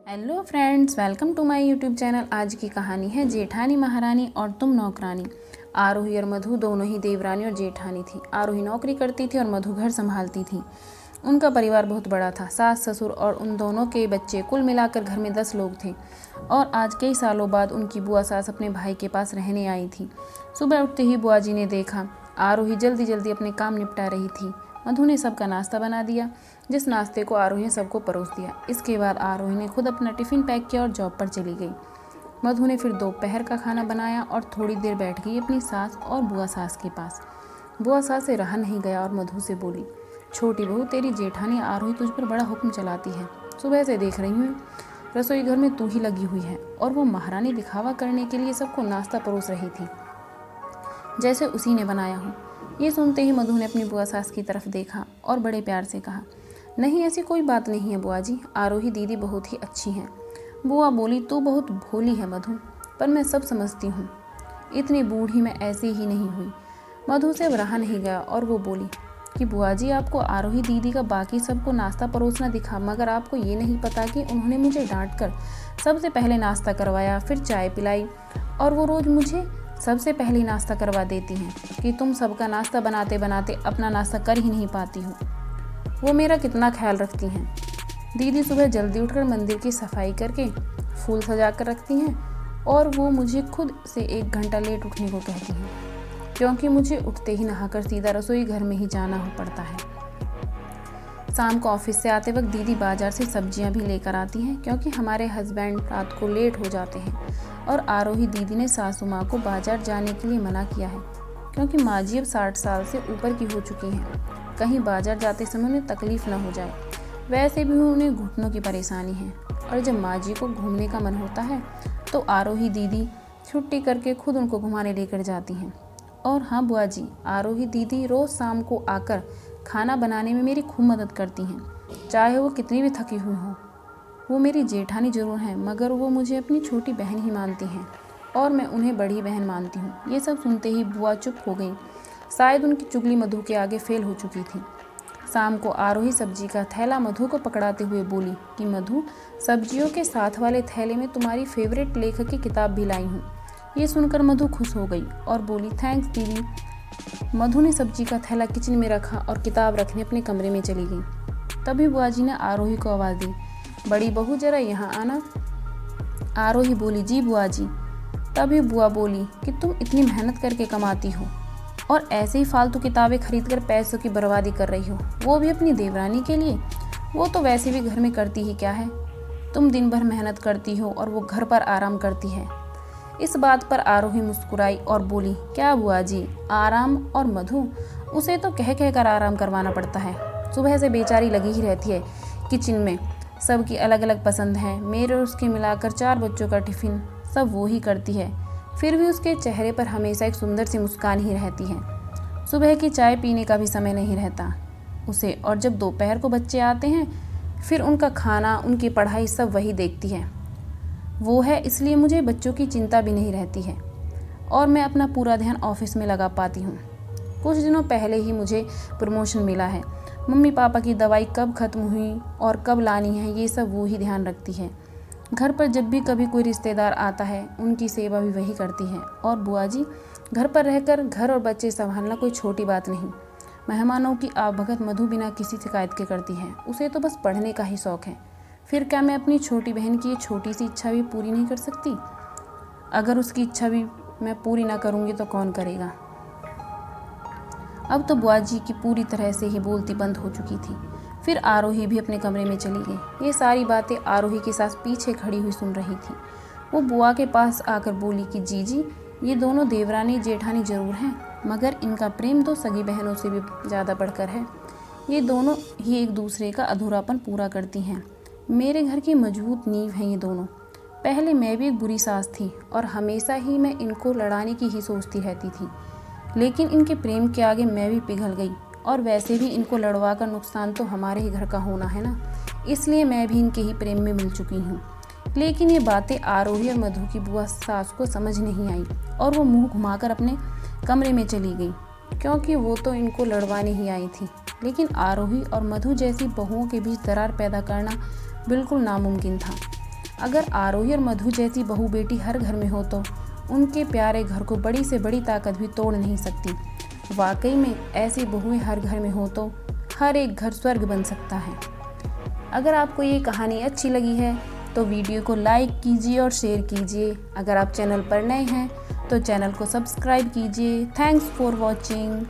Hello friends, welcome to my YouTube channel. आज की कहानी है जेठानी महारानी और तुम नौकरानी। आरोही और मधु दोनों ही देवरानी और जेठानी थी। आरोही नौकरी करती थी और मधु घर संभालती थी। उनका परिवार बहुत बड़ा था। सास ससुर और उन दोनों के बच्चे, कुल मिलाकर घर में 10 लोग थे। और आज कई सालों बाद उनकी बुआ सास अपने भाई के पास रहने आई थी। सुबह उठते ही बुआ जी ने देखा आरोही जल्दी जल्दी अपने काम निपटा रही थी। मधु ने सबका नाश्ता बना दिया, जिस नाश्ते को आरोही ने सबको परोस दिया। इसके बाद आरोही ने खुद अपना टिफ़िन पैक किया और जॉब पर चली गई। मधु ने फिर दोपहर का खाना बनाया और थोड़ी देर बैठ गई अपनी सास और बुआ सास के पास। बुआ सास से रहा नहीं गया और मधु से बोली, छोटी बहू, तेरी जेठानी आरोही तुझ पर बड़ा हुक्म चलाती है। सुबह से देख रही हूँ रसोई घर में तू ही लगी हुई है और वो महारानी दिखावा करने के लिए सबको नाश्ता परोस रही थी, जैसे उसी ने बनाया हो। ये सुनते ही मधु ने अपनी बुआ सास की तरफ देखा और बड़े प्यार से कहा, नहीं, ऐसी कोई बात नहीं है बुआ जी, आरोही दीदी बहुत ही अच्छी हैं। बुआ बोली, तू बहुत भोली है मधु, पर मैं सब समझती हूँ। इतनी बूढ़ी मैं ऐसी ही नहीं हुई। मधु से अब रहा नहीं गया और वो बोली कि बुआ जी, आपको आरोही दीदी का बाकी सबको नाश्ता परोसना दिखा, मगर आपको ये नहीं पता कि उन्होंने मुझे डांट कर सबसे पहले नाश्ता करवाया, फिर चाय पिलाई, और वो रोज़ मुझे सबसे पहले नाश्ता करवा देती हैं कि तुम सबका नाश्ता बनाते बनाते अपना नाश्ता कर ही नहीं पाती हो। वो मेरा कितना ख्याल रखती हैं। दीदी सुबह जल्दी उठकर मंदिर की सफाई करके फूल सजा कर रखती हैं और वो मुझे खुद से 1 घंटा लेट उठने को कहती हैं, क्योंकि मुझे उठते ही नहाकर सीधा रसोई घर में ही जाना हो पड़ता है। शाम को ऑफिस से आते वक्त दीदी बाजार से सब्जियां भी लेकर आती हैं, क्योंकि हमारे हस्बैंड रात को लेट हो जाते हैं। और आरोही दीदी ने सासू माँ को बाजार जाने के लिए मना किया है, क्योंकि माँ जी अब 60 साल से ऊपर की हो चुकी हैं। कहीं बाजार जाते समय उन्हें तकलीफ न हो जाए। वैसे भी उन्हें घुटनों की परेशानी है, और जब माँ जी को घूमने का मन होता है तो आरोही दीदी छुट्टी करके खुद उनको घुमाने लेकर जाती हैं। और हाँ बुआ जी, आरोही दीदी रोज़ शाम को आकर खाना बनाने में मेरी खूब मदद करती हैं, चाहे वो कितनी भी थकी हुई हो। वो मेरी जेठानी जरूर हैं, मगर वो मुझे अपनी छोटी बहन ही मानती हैं और मैं उन्हें बड़ी बहन मानती हूँ। ये सब सुनते ही बुआ चुप हो गई। शायद उनकी चुगली मधु के आगे फेल हो चुकी थी। शाम को आरोही सब्जी का थैला मधु को पकड़ाते हुए बोली कि मधु, सब्जियों के साथ वाले थैले में तुम्हारी फेवरेट लेखक की किताब भी लाई हूँ। ये सुनकर मधु खुश हो गई और बोली, थैंक्स दीदी। मधु ने सब्जी का थैला किचन में रखा और किताब रखने अपने कमरे में चली गई। तभी बुआ जी ने आरोही को आवाज़ दी, बड़ी बहू जरा यहाँ आना। आरोही बोली, जी बुआ जी। तभी बुआ बोली कि तुम इतनी मेहनत करके कमाती हो और ऐसे ही फालतू किताबें खरीदकर पैसों की बर्बादी कर रही हो, वो भी अपनी देवरानी के लिए। वो तो वैसे भी घर में करती ही क्या है। तुम दिन भर मेहनत करती हो और वो घर पर आराम करती है। इस बात पर आरोही मुस्कुराई और बोली, क्या बुआ जी, आराम? और मधु, उसे तो कह कह कर आराम करवाना पड़ता है। सुबह से बेचारी लगी ही रहती है किचन में। सबकी अलग अलग पसंद है। मेरे और उसके मिलाकर 4 बच्चों का टिफ़िन सब वो ही करती है। फिर भी उसके चेहरे पर हमेशा एक सुंदर सी मुस्कान ही रहती है। सुबह की चाय पीने का भी समय नहीं रहता उसे, और जब दोपहर को बच्चे आते हैं फिर उनका खाना, उनकी पढ़ाई सब वही देखती है। वो है, इसलिए मुझे बच्चों की चिंता भी नहीं रहती है और मैं अपना पूरा ध्यान ऑफिस में लगा पाती हूँ। कुछ दिनों पहले ही मुझे प्रमोशन मिला है। मम्मी पापा की दवाई कब ख़त्म हुई और कब लानी है, ये सब वो ही ध्यान रखती है। घर पर जब भी कभी कोई रिश्तेदार आता है, उनकी सेवा भी वही करती है। और बुआ जी, घर पर रहकर घर और बच्चे संभालना कोई छोटी बात नहीं। मेहमानों की आवभगत मधु बिना किसी शिकायत के करती है। उसे तो बस पढ़ने का ही शौक़ है। फिर क्या मैं अपनी छोटी बहन की ये छोटी सी इच्छा भी पूरी नहीं कर सकती? अगर उसकी इच्छा भी मैं पूरी ना करूँगी तो कौन करेगा? अब तो बुआ जी की पूरी तरह से ही बोलती बंद हो चुकी थी। फिर आरोही भी अपने कमरे में चली गई। ये सारी बातें आरोही की सास पीछे खड़ी हुई सुन रही थी। वो बुआ के पास आकर बोली कि जीजी, ये दोनों देवरानी जेठानी जरूर हैं, मगर इनका प्रेम तो सगी बहनों से भी ज़्यादा बढ़कर है। ये दोनों ही एक दूसरे का अधूरापन पूरा करती हैं। मेरे घर की मजबूत नींव हैं ये दोनों। पहले मैं भी एक बुरी सास थी और हमेशा ही मैं इनको लड़ाने की ही सोचती रहती थी, लेकिन इनके प्रेम के आगे मैं भी पिघल गई। और वैसे भी इनको लड़वा कर नुकसान तो हमारे ही घर का होना है ना, इसलिए मैं भी इनके ही प्रेम में मिल चुकी हूँ। लेकिन ये बातें आरोही और मधु की बुआ सास को समझ नहीं आई और वो मुंह घुमाकर अपने कमरे में चली गई, क्योंकि वो तो इनको लड़वाने ही आई थी। लेकिन आरोही और मधु जैसी बहुओं के बीच दरार पैदा करना बिल्कुल नामुमकिन था। अगर आरोही और मधु जैसी बहू बेटी हर घर में हो तो उनके प्यारे घर को बड़ी से बड़ी ताकत भी तोड़ नहीं सकती। वाकई में ऐसी बहुएं हर घर में हो तो हर एक घर स्वर्ग बन सकता है। अगर आपको ये कहानी अच्छी लगी है तो वीडियो को लाइक कीजिए और शेयर कीजिए। अगर आप चैनल पर नए हैं तो चैनल को सब्सक्राइब कीजिए। Thanks for watching.